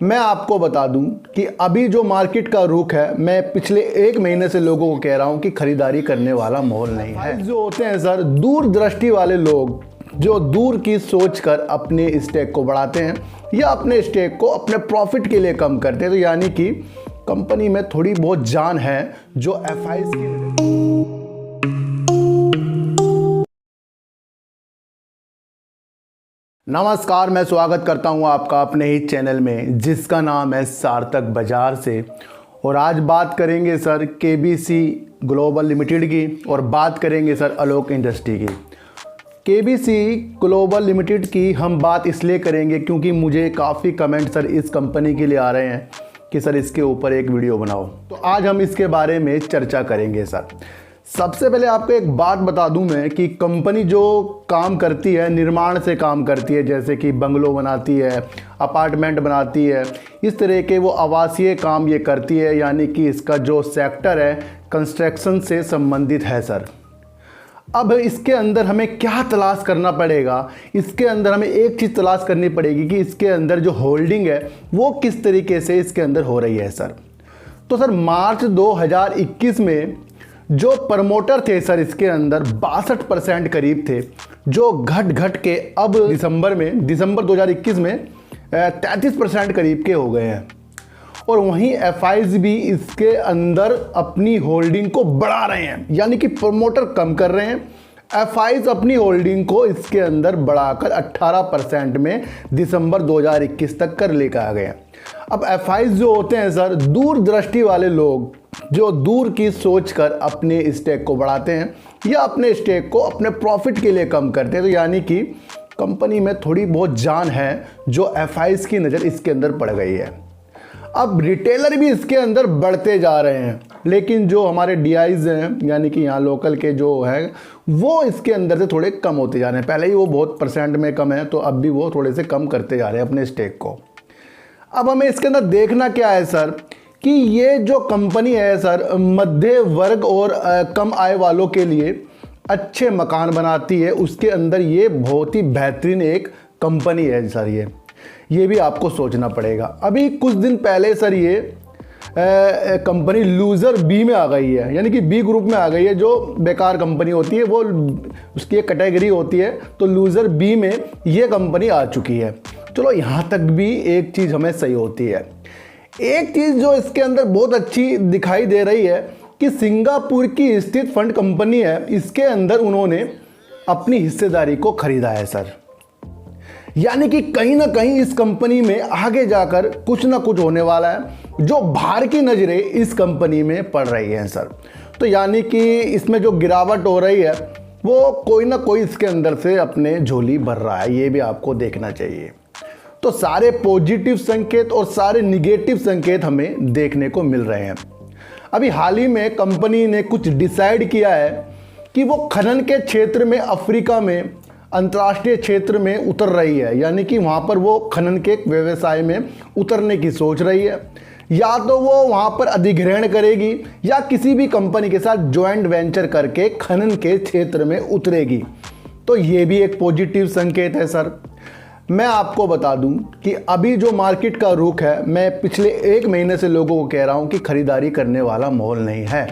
मैं आपको बता दूं कि अभी जो मार्केट का रुख है, मैं पिछले 1 महीने से लोगों को कह रहा हूं कि खरीदारी करने वाला माहौल नहीं है। जो होते हैं सर, दूरदृष्टि वाले लोग जो दूर की सोच कर अपने स्टेक को बढ़ाते हैं या अपने स्टेक को अपने प्रॉफिट के लिए कम करते हैं। तो यानी कि कंपनी में थोड़ी बहुत जान है जो एफआईज की। नमस्कार, मैं स्वागत करता हूं आपका अपने ही चैनल में जिसका नाम है सार्थक बाजार से। और आज बात करेंगे सर केबीसी ग्लोबल लिमिटेड की और बात करेंगे सर आलोक इंडस्ट्री की। केबीसी ग्लोबल लिमिटेड की हम बात इसलिए करेंगे क्योंकि मुझे काफ़ी कमेंट सर इस कंपनी के लिए आ रहे हैं कि सर इसके ऊपर एक वीडियो बनाओ। तो आज हम इसके बारे में चर्चा करेंगे सर। सबसे पहले आपको एक बात बता दूं मैं कि कंपनी जो काम करती है, निर्माण से काम करती है, जैसे कि बंगलो बनाती है, अपार्टमेंट बनाती है, इस तरह के वो आवासीय काम ये करती है। यानी कि इसका जो सेक्टर है कंस्ट्रक्शन से संबंधित है सर। अब इसके अंदर हमें क्या तलाश करना पड़ेगा? इसके अंदर हमें एक चीज़ तलाश करनी पड़ेगी कि इसके अंदर जो होल्डिंग है वो किस तरीके से इसके अंदर हो रही है सर। तो सर मार्च 2021 में जो प्रमोटर थे सर इसके अंदर 62% करीब थे, जो घट के अब दिसंबर 2021 में 33% करीब के हो गए हैं। और वहीं एफआईज भी इसके अंदर अपनी होल्डिंग को बढ़ा रहे हैं, यानी कि प्रमोटर कम कर रहे हैं, एफआईज अपनी होल्डिंग को इसके अंदर बढ़ाकर 18% में दिसंबर 2021 तक कर लेकर आ गए हैं। अब एफआईज जो होते हैं सर, दूरदृष्टि वाले लोग जो दूर की सोच कर अपने स्टेक को बढ़ाते हैं या अपने स्टेक को अपने प्रॉफिट के लिए कम करते हैं। तो यानी कि कंपनी में थोड़ी बहुत जान है जो एफआईज की नज़र इसके अंदर पड़ गई है। अब रिटेलर भी इसके अंदर बढ़ते जा रहे हैं, लेकिन जो हमारे डीआईज हैं यानी कि यहाँ लोकल के जो है वो इसके अंदर से थोड़े कम होते जा रहे हैं। पहले ही वो बहुत परसेंट में कम है, तो अब भी वो थोड़े से कम करते जा रहे हैं अपने स्टेक को। अब हमें इसके अंदर देखना क्या है सर कि ये जो कंपनी है सर मध्य वर्ग और कम आय वालों के लिए अच्छे मकान बनाती है। उसके अंदर ये बहुत ही बेहतरीन एक कंपनी है सर। ये भी आपको सोचना पड़ेगा। अभी कुछ दिन पहले सर ये कंपनी लूज़र बी में आ गई है, यानी कि बी ग्रुप में आ गई है। जो बेकार कंपनी होती है वो उसकी एक कैटेगरी होती है, तो लूज़र बी में ये कंपनी आ चुकी है। चलो यहाँ तक भी एक चीज़ हमें सही होती है। एक चीज़ जो इसके अंदर बहुत अच्छी दिखाई दे रही है कि सिंगापुर की स्थित फंड कंपनी है, इसके अंदर उन्होंने अपनी हिस्सेदारी को खरीदा है सर। यानी कि कहीं ना कहीं इस कंपनी में आगे जाकर कुछ ना कुछ होने वाला है, जो बाहर की नज़रें इस कंपनी में पड़ रही हैं सर। तो यानी कि इसमें जो गिरावट हो रही है वो कोई ना कोई इसके अंदर से अपने झोली भर रहा है, ये भी आपको देखना चाहिए। तो सारे पॉजिटिव संकेत और सारे निगेटिव संकेत हमें देखने को मिल रहे हैं। अभी हाल ही में कंपनी ने कुछ डिसाइड किया है कि वो खनन के क्षेत्र में, अफ्रीका में, अंतर्राष्ट्रीय क्षेत्र में उतर रही है। यानी कि वहाँ पर वो खनन के व्यवसाय में उतरने की सोच रही है। या तो वो वहाँ पर अधिग्रहण करेगी या किसी भी कंपनी के साथ ज्वाइंट वेंचर करके खनन के क्षेत्र में उतरेगी। तो ये भी एक पॉजिटिव संकेत है सर। मैं आपको बता दूं कि अभी जो मार्केट का रुख है, मैं पिछले 1 महीने से लोगों को कह रहा हूं कि खरीदारी करने वाला माहौल नहीं है।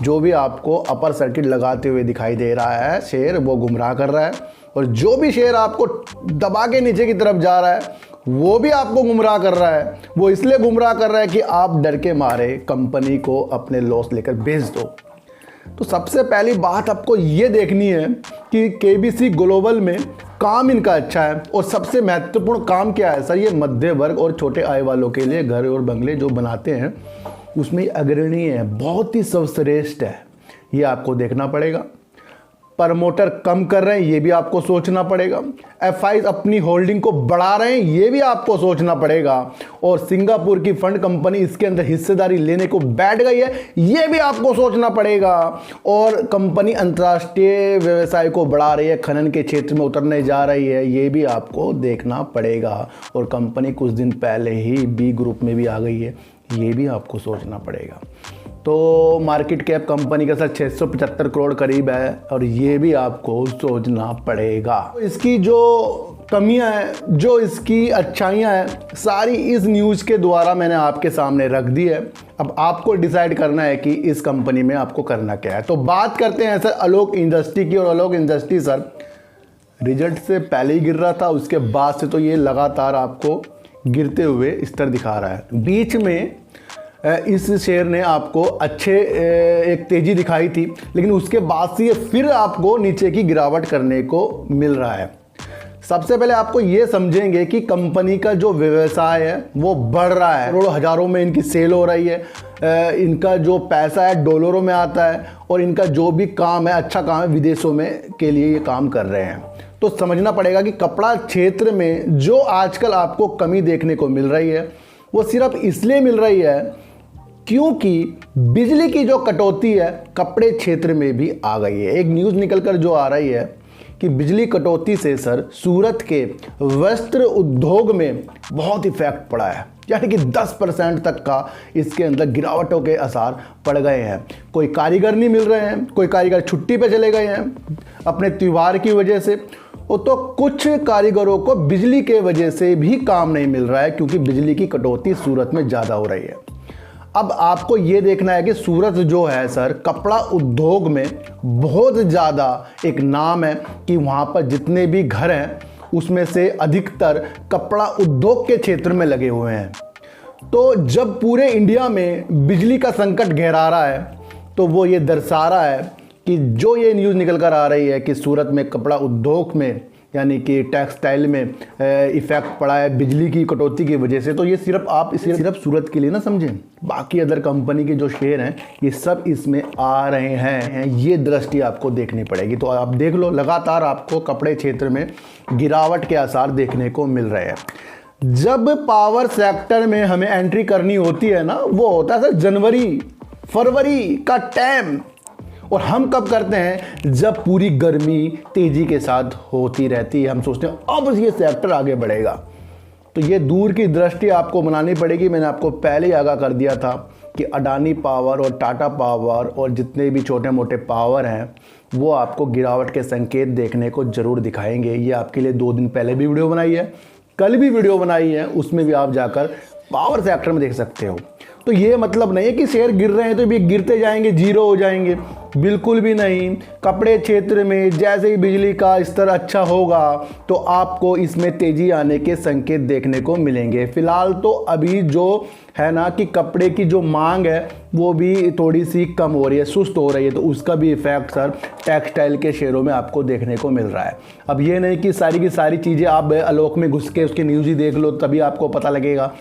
जो भी आपको अपर सर्किट लगाते हुए दिखाई दे रहा है शेयर, वो गुमराह कर रहा है। और जो भी शेयर आपको दबा के नीचे की तरफ जा रहा है वो भी आपको गुमराह कर रहा है। वो इसलिए गुमराह कर रहा है कि आप डर के मारे कंपनी को अपने लॉस लेकर बेच दो। तो सबसे पहली बात आपको ये देखनी है कि केबीसी ग्लोबल में काम इनका अच्छा है। और सबसे महत्वपूर्ण काम क्या है सर, ये मध्य वर्ग और छोटे आय वालों के लिए घर और बंगले जो बनाते हैं उसमें अग्रणी है, बहुत ही सर्वश्रेष्ठ है। ये आपको देखना पड़ेगा। प्रमोटर कम कर रहे हैं, ये भी आपको सोचना पड़ेगा। एफआईज अपनी होल्डिंग को बढ़ा रहे हैं, ये भी आपको सोचना पड़ेगा। और सिंगापुर की फंड कंपनी इसके अंदर हिस्सेदारी लेने को बैठ गई है, ये भी आपको सोचना पड़ेगा। और कंपनी अंतर्राष्ट्रीय व्यवसाय को बढ़ा रही है, खनन के क्षेत्र में उतरने जा रही है, ये भी आपको देखना पड़ेगा। और कंपनी कुछ दिन पहले ही बी ग्रुप में भी आ गई है, ये भी आपको सोचना पड़ेगा। तो मार्केट कैप कंपनी का सर 675 करोड़ करीब है, और ये भी आपको सोचना पड़ेगा। इसकी जो कमियां हैं, जो इसकी अच्छाइयां हैं, सारी इस न्यूज़ के द्वारा मैंने आपके सामने रख दी है। अब आपको डिसाइड करना है कि इस कंपनी में आपको करना क्या है। तो बात करते हैं सर आलोक इंडस्ट्री की। और आलोक इंडस्ट्री सर रिजल्ट से पहले ही गिर रहा था, उसके बाद से तो ये लगातार आपको गिरते हुए स्तर दिखा रहा है। बीच में इस शेयर ने आपको अच्छे एक तेज़ी दिखाई थी, लेकिन उसके बाद से ये फिर आपको नीचे की गिरावट करने को मिल रहा है। सबसे पहले आपको ये समझेंगे कि कंपनी का जो व्यवसाय है वो बढ़ रहा है, करोड़ों हज़ारों में इनकी सेल हो रही है, इनका जो पैसा है डॉलरों में आता है, और इनका जो भी काम है अच्छा काम है, विदेशों में के लिए ये काम कर रहे हैं। तो समझना पड़ेगा कि कपड़ा क्षेत्र में जो आजकल आपको कमी देखने को मिल रही है वो सिर्फ इसलिए मिल रही है क्योंकि बिजली की जो कटौती है कपड़े क्षेत्र में भी आ गई है। एक न्यूज़ निकल कर जो आ रही है कि बिजली कटौती से सर सूरत के वस्त्र उद्योग में बहुत इफेक्ट पड़ा है, यानी कि 10% तक का इसके अंदर गिरावटों के आसार पड़ गए हैं। कोई कारीगर नहीं मिल रहे हैं, कोई कारीगर छुट्टी पे चले गए हैं अपने त्यौहार की वजह से, तो कुछ कारीगरों को बिजली के वजह से भी काम नहीं मिल रहा है क्योंकि बिजली की कटौती सूरत में ज़्यादा हो रही है। अब आपको ये देखना है कि सूरत जो है सर कपड़ा उद्योग में बहुत ज़्यादा एक नाम है कि वहाँ पर जितने भी घर हैं उसमें से अधिकतर कपड़ा उद्योग के क्षेत्र में लगे हुए हैं। तो जब पूरे इंडिया में बिजली का संकट गहरा रहा है तो वो ये दर्शा रहा है कि जो ये न्यूज़ निकल कर आ रही है कि सूरत में कपड़ा उद्योग में यानी कि टेक्सटाइल में इफ़ेक्ट पड़ा है बिजली की कटौती की वजह से, तो ये सिर्फ सूरत के लिए ना समझें, बाकी अदर कंपनी के जो शेयर हैं ये सब इसमें आ रहे हैं। ये दृष्टि आपको देखनी पड़ेगी। तो आप देख लो लगातार आपको कपड़े क्षेत्र में गिरावट के आसार देखने को मिल रहे हैं। जब पावर सेक्टर में हमें एंट्री करनी होती है ना, वो होता है सर जनवरी फरवरी का टाइम, और हम कब करते हैं जब पूरी गर्मी तेज़ी के साथ होती रहती है। हम सोचते हैं अब ये सेक्टर आगे बढ़ेगा। तो ये दूर की दृष्टि आपको बनानी पड़ेगी। मैंने आपको पहले ही आगाह कर दिया था कि अडानी पावर और टाटा पावर और जितने भी छोटे मोटे पावर हैं वो आपको गिरावट के संकेत देखने को ज़रूर दिखाएंगे। ये आपके लिए 2 दिन पहले भी वीडियो बनाई है, कल भी वीडियो बनाई है, उसमें भी आप जाकर पावर सेक्टर में देख सकते हो। तो ये मतलब नहीं है कि शेयर गिर रहे हैं तो भी गिरते जाएंगे, जीरो हो जाएंगे, बिल्कुल भी नहीं। कपड़े क्षेत्र में जैसे ही बिजली का स्तर अच्छा होगा तो आपको इसमें तेज़ी आने के संकेत देखने को मिलेंगे। फिलहाल तो अभी जो है ना कि कपड़े की जो मांग है वो भी थोड़ी सी कम हो रही है, सुस्त हो रही है, तो उसका भी इफेक्ट सर टेक्सटाइल के शेयरों में आपको देखने को मिल रहा है। अब ये नहीं कि सारी की सारी चीज़ें आप आलोक में घुस के उसकी न्यूज़ ही देख लो तभी आपको पता लगेगा,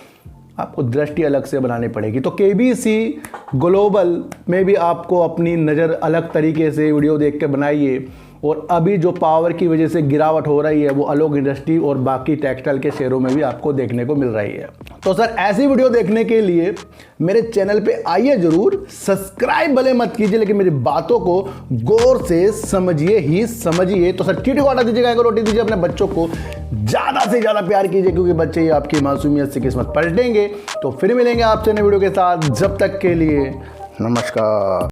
आपको दृष्टि अलग से बनानी पड़ेगी। तो केबीसी ग्लोबल में भी आपको अपनी नज़र अलग तरीके से वीडियो देख के बनाइए। और अभी जो पावर की वजह से गिरावट हो रही है वो आलोक इंडस्ट्री और बाकी टेक्सटाइल के शेयरों में भी आपको देखने को मिल रही है। तो सर ऐसी वीडियो देखने के लिए मेरे चैनल पे आइए ज़रूर, सब्सक्राइब भले मत कीजिए लेकिन मेरी बातों को गौर से समझिए ही समझिए। तो सर चीटी को हटा दीजिएगा, रोटी दीजिए, अपने बच्चों को ज़्यादा से ज़्यादा प्यार कीजिए क्योंकि बच्चे ही आपकी मासूमियत से किस्मत पलटेंगे। तो फिर मिलेंगे आपसे नए वीडियो के साथ, जब तक के लिए नमस्कार।